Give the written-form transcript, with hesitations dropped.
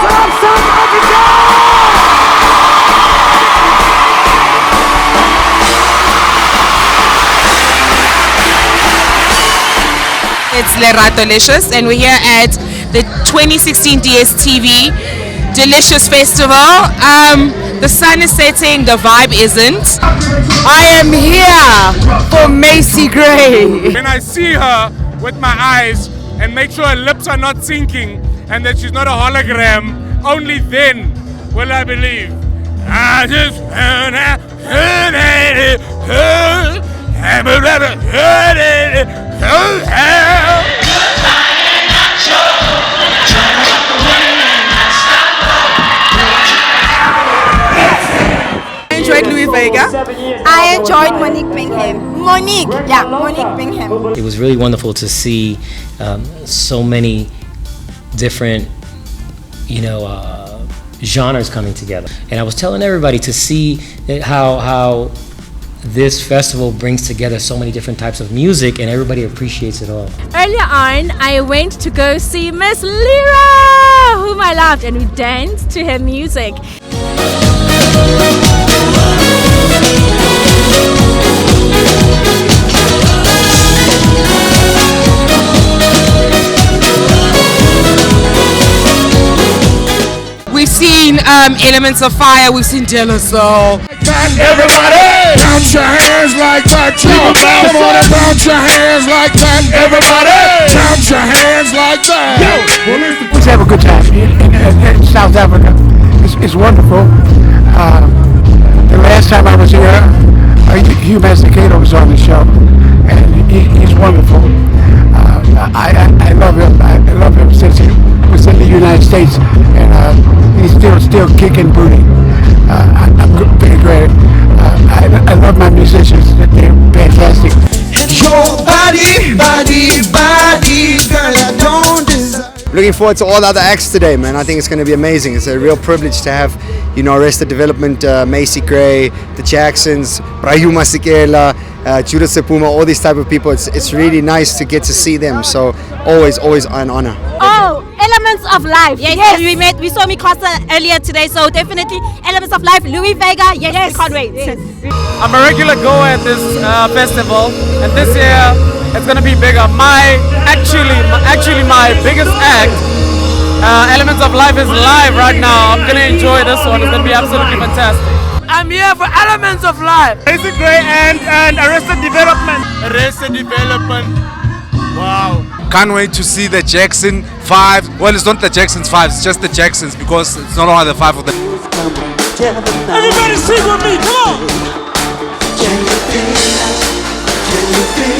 up, South Africa! It's Delicious, and we're here at the 2016 DStv Delicious Festival. The sun is setting, the vibe isn't. I am here for Macy Gray. When I see her with my eyes and make sure her lips are not sinking and that she's not a hologram, only then will I believe. I just Enjoyed Louis Vega. I enjoyed Monique Bingham. It was really wonderful to see so many different, genres coming together. And I was telling everybody to see how this festival brings together so many different types of music, and everybody appreciates it all. Earlier on, I went to go see Miss Lyra, whom I loved, and we danced to her music. We've seen Elements of Fire, we've seen Delicious. Everybody, bounce your hands like that. Come on and bounce your hands like that. Everybody, bounce your hands like that. Let's have a good time in South Africa. It's wonderful. The last time I was here, Hugh Masticato was on the show, and he's wonderful. I love him. I love him since he was in the United States, and he's still kicking booty. I'm very great. I love my musicians. They're fantastic. Your body, girl, I don't deserve. Looking forward to all the other acts today, man. I think it's going to be amazing. It's a real privilege to have, Arrested Development, Macy Gray, the Jacksons, Brayu Masekela, Judith Sepuma, all these type of people. It's really nice to get to see them. So always an honor. Oh, Elements of Life. Yes. We saw MiCasa earlier today, so definitely Elements of Life, Louis Vega. Yes. We can't wait. Yes. I'm a regular goer at this festival, and this year it's gonna be bigger. My biggest act, Elements of Life, is live right now. I'm gonna enjoy this one. It's gonna be absolutely fantastic. I'm here for Elements of Life. Macy Gray and Arrested Development. Arrested Development. Wow. Can't wait to see the Jackson 5. Well, it's not the Jacksons 5, it's just the Jacksons, because it's not only the 5 of them. Everybody sing with me, come on! Can you feel